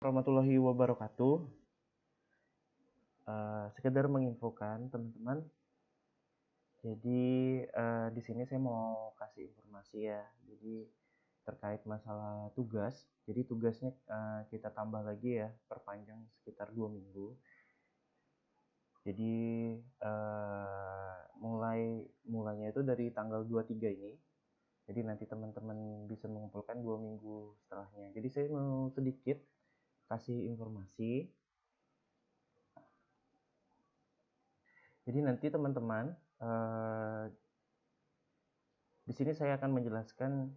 Warahmatullahi wabarakatuh. Sekedar menginfokan teman-teman. Jadi di sini saya mau kasih informasi ya. Jadi terkait masalah tugas. Jadi tugasnya kita tambah lagi ya, perpanjang sekitar 2 minggu. Jadi mulainya itu dari tanggal 23 ini. Jadi nanti teman-teman bisa mengumpulkan 2 minggu setelahnya. Jadi saya mau sedikit kasih informasi. Jadi nanti teman-teman di sini saya akan menjelaskan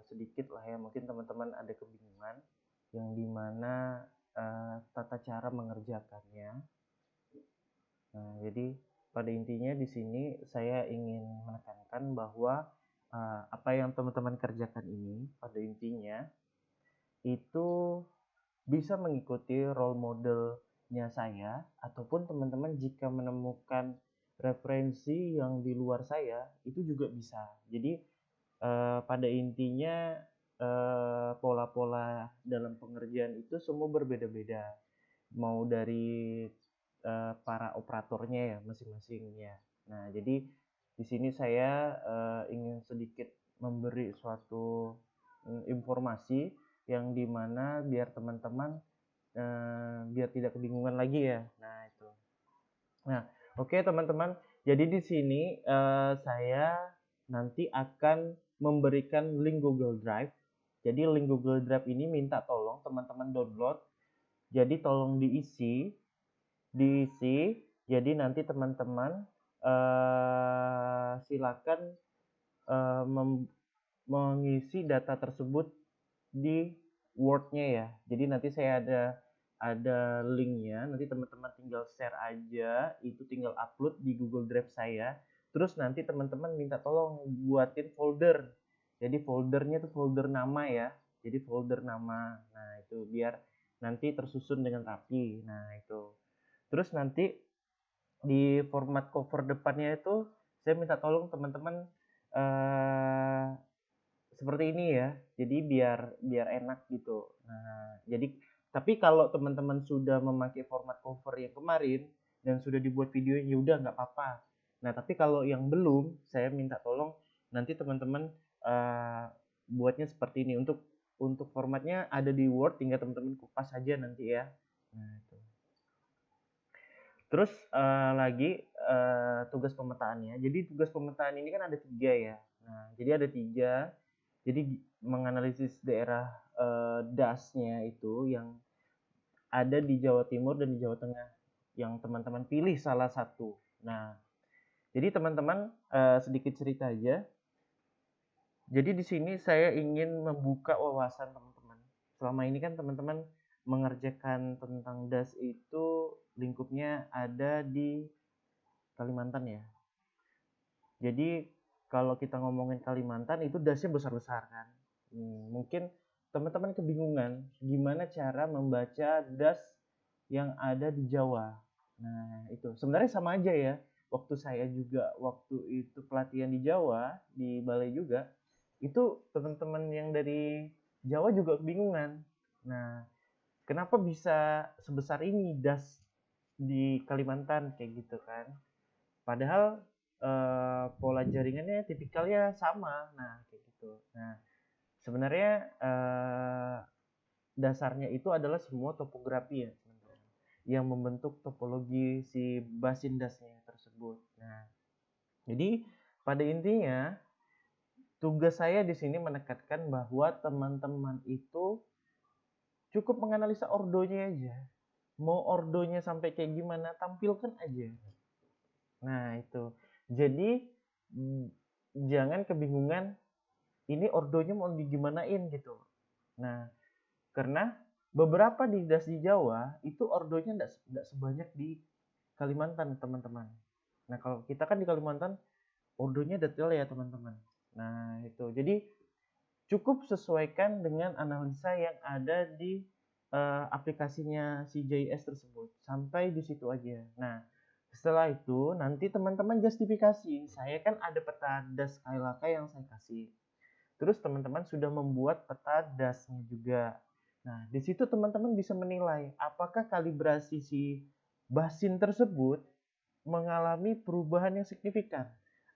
sedikit lah ya, mungkin teman-teman ada kebingungan yang dimana tata cara mengerjakannya. Nah, jadi pada intinya di sini saya ingin menekankan bahwa apa yang teman-teman kerjakan ini pada intinya itu bisa mengikuti role modelnya saya, ataupun teman-teman jika menemukan referensi yang di luar saya itu juga bisa. Jadi pada intinya pola-pola dalam pengerjaan itu semua berbeda-beda, mau dari para operatornya ya masing-masingnya. Nah, jadi di sini saya ingin sedikit memberi suatu informasi yang dimana biar teman-teman biar tidak kebingungan lagi ya. Nah, itu. Nah, oke teman-teman. Jadi di sini saya nanti akan memberikan link Google Drive. Jadi link Google Drive ini minta tolong teman-teman download. Jadi tolong diisi. Jadi nanti teman-teman silakan mengisi data tersebut di Word-nya ya. Jadi nanti saya ada linknya, nanti teman-teman tinggal share aja, itu tinggal upload di Google Drive saya. Terus nanti teman-teman minta tolong buatin folder. Jadi foldernya tuh folder nama ya. Jadi folder nama. Nah, itu biar nanti tersusun dengan rapi. Nah, itu. Terus nanti di format cover depannya itu saya minta tolong teman-teman seperti ini ya. Jadi biar enak gitu. Nah, jadi tapi kalau teman-teman sudah memakai format cover yang kemarin dan sudah dibuat videonya, ya udah nggak apa-apa. Nah, tapi kalau yang belum, saya minta tolong nanti teman-teman buatnya seperti ini. Untuk formatnya ada di Word, tinggal teman-teman kupas saja nanti ya. Nah, itu. Terus lagi tugas pemetaannya. Jadi tugas pemetaan ini kan ada 3 ya. Nah, jadi ada 3. Jadi menganalisis daerah DAS-nya itu yang ada di Jawa Timur dan di Jawa Tengah, yang teman-teman pilih salah satu. Nah, jadi teman-teman sedikit cerita aja. Jadi di sini saya ingin membuka wawasan teman-teman. Selama ini kan teman-teman mengerjakan tentang DAS itu lingkupnya ada di Kalimantan ya. Jadi kalau kita ngomongin Kalimantan itu DAS-nya besar-besar kan. Mungkin teman-teman kebingungan gimana cara membaca DAS yang ada di Jawa. Nah, itu sebenarnya sama aja ya. Waktu saya juga waktu itu pelatihan di Jawa, di Balai juga, itu teman-teman yang dari Jawa juga kebingungan. Nah, kenapa bisa sebesar ini DAS di Kalimantan kayak gitu kan? Padahal pola jaringannya tipikalnya sama. Nah, kayak gitu. Nah, sebenarnya dasarnya itu adalah semua topografi ya, teman-teman, yang membentuk topologi si basindasnya tersebut. Nah, jadi pada intinya tugas saya di sini menekankan bahwa teman-teman itu cukup menganalisa ordonya aja. Mau ordonya sampai kayak gimana, tampilkan aja. Nah, itu. Jadi jangan kebingungan ini ordonya mau digimanain gitu. Nah, karena beberapa di DAS di Jawa itu ordonya enggak sebanyak di Kalimantan, teman-teman. Nah, kalau kita kan di Kalimantan ordonya detail ya, teman-teman. Nah, itu. Jadi cukup sesuaikan dengan analisa yang ada di aplikasinya si JS tersebut. Sampai di situ aja. Nah, setelah itu nanti teman-teman justifikasi. Saya kan ada peta DAS KLAK yang saya kasih. Terus teman-teman sudah membuat peta DAS-nya juga. Nah, di situ teman-teman bisa menilai apakah kalibrasi si basin tersebut mengalami perubahan yang signifikan.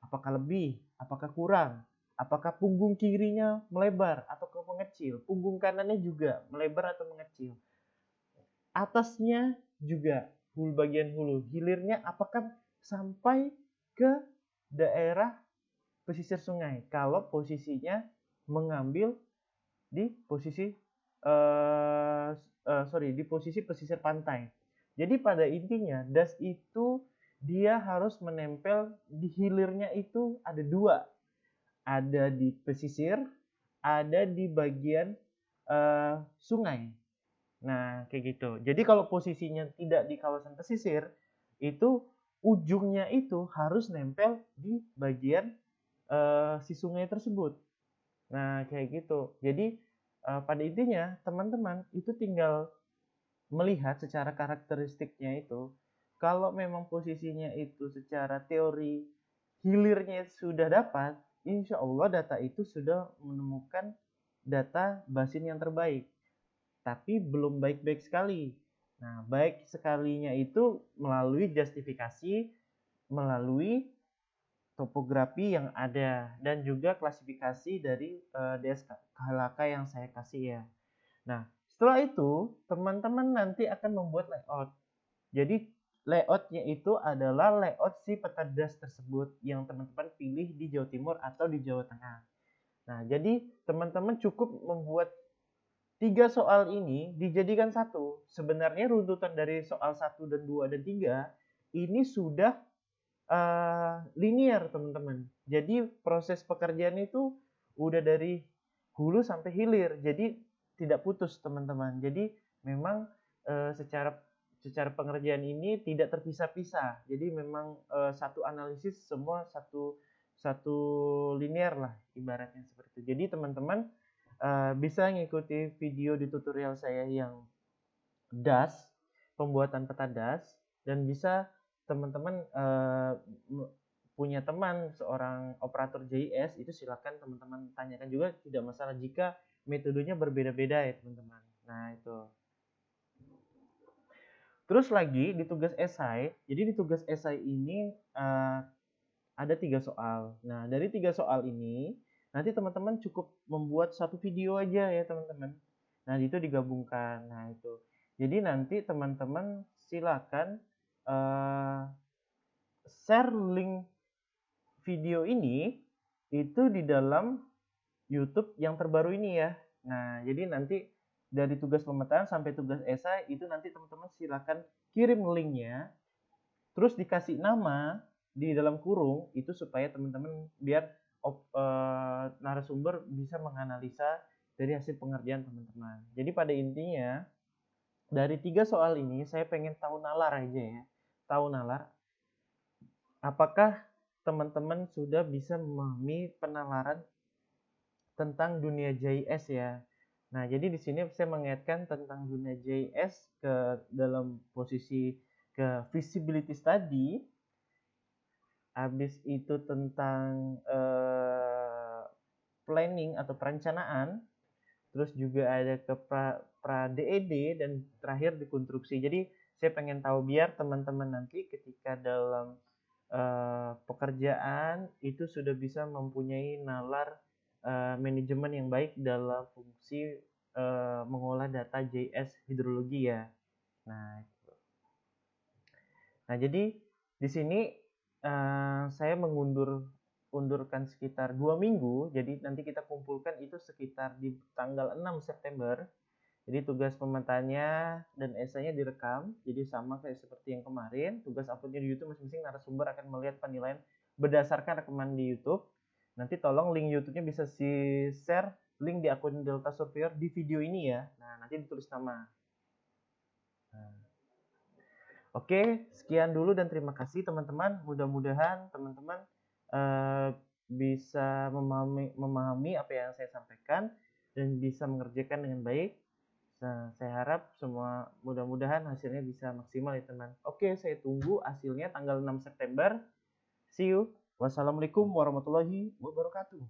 Apakah lebih, apakah kurang, apakah punggung kirinya melebar atau mengecil, punggung kanannya juga melebar atau mengecil. Atasnya juga bagian hulu, hilirnya apakah sampai ke daerah pesisir sungai kalau posisinya mengambil di posisi di posisi pesisir pantai. Jadi pada intinya das itu dia harus menempel di hilirnya itu ada dua, ada di pesisir, ada di bagian sungai. Nah kayak gitu. Jadi kalau posisinya tidak di kawasan pesisir itu ujungnya itu harus nempel di bagian si sungai tersebut. Nah, kayak gitu. Jadi, pada intinya teman-teman itu tinggal melihat secara karakteristiknya itu, kalau memang posisinya itu secara teori hilirnya sudah dapat, insya Allah data itu sudah menemukan data basin yang terbaik. Tapi belum baik-baik sekali. Nah, baik sekalinya itu melalui justifikasi, melalui topografi yang ada dan juga klasifikasi dari DSKHLK yang saya kasih ya. Nah, setelah itu teman-teman nanti akan membuat layout. Jadi layoutnya itu adalah layout si peta das tersebut yang teman-teman pilih di Jawa Timur atau di Jawa Tengah. Nah, jadi teman-teman cukup membuat 3 soal ini dijadikan satu. Sebenarnya runtutan dari soal 1 dan 2 dan 3 ini sudah linear teman-teman. Jadi proses pekerjaan itu udah dari hulu sampai hilir. Jadi tidak putus teman-teman. Jadi memang secara pengerjaan ini tidak terpisah-pisah. Jadi memang satu analisis semua satu linear lah ibaratnya seperti itu. Jadi teman-teman bisa ngikuti video di tutorial saya yang das, pembuatan peta das, dan bisa teman-teman punya teman seorang operator JIS itu silakan teman-teman tanyakan juga, tidak masalah jika metodenya berbeda-beda ya teman-teman. Nah itu. Terus lagi di tugas esai, jadi di tugas esai ini ada 3 soal. Nah dari 3 soal ini nanti teman-teman cukup membuat satu video aja ya teman-teman. Nah itu digabungkan. Nah itu. Jadi nanti teman-teman silakan share link video ini itu di dalam YouTube yang terbaru ini ya. Nah, jadi nanti dari tugas pemetaan sampai tugas esai itu nanti teman-teman silakan kirim linknya, terus dikasih nama di dalam kurung itu supaya teman-teman biar narasumber bisa menganalisa dari hasil pengerjaan teman-teman. Jadi pada intinya dari 3 soal ini saya pengen tahu nalar aja ya. Tahu nalar apakah teman-teman sudah bisa memahami penalaran tentang dunia JS ya. Nah, jadi di sini saya mengaitkan tentang dunia JS ke dalam posisi ke feasibility study. Habis itu tentang planning atau perencanaan. Terus juga ada ke pra DED dan terakhir di konstruksi. Jadi saya pengen tahu biar teman-teman nanti ketika dalam pekerjaan itu sudah bisa mempunyai nalar manajemen yang baik dalam fungsi mengolah data JS hidrologi ya. Nah, jadi di sini saya undurkan sekitar 2 minggu. Jadi nanti kita kumpulkan itu sekitar di tanggal 6 September. Jadi tugas pemetaannya dan esainya direkam. Jadi sama kayak seperti yang kemarin. Tugas uploadnya di YouTube masing-masing narasumber akan melihat penilaian berdasarkan rekaman di YouTube. Nanti tolong link YouTube-nya bisa share link di akun Delta Surveyor di video ini ya. Nah, nanti ditulis nama. Nah. Oke, sekian dulu dan terima kasih teman-teman. Mudah-mudahan teman-teman bisa memahami apa yang saya sampaikan dan bisa mengerjakan dengan baik. Nah, saya harap semua mudah-mudahan hasilnya bisa maksimal ya teman. Oke, saya tunggu hasilnya tanggal 6 September. See you. Wassalamualaikum warahmatullahi wabarakatuh.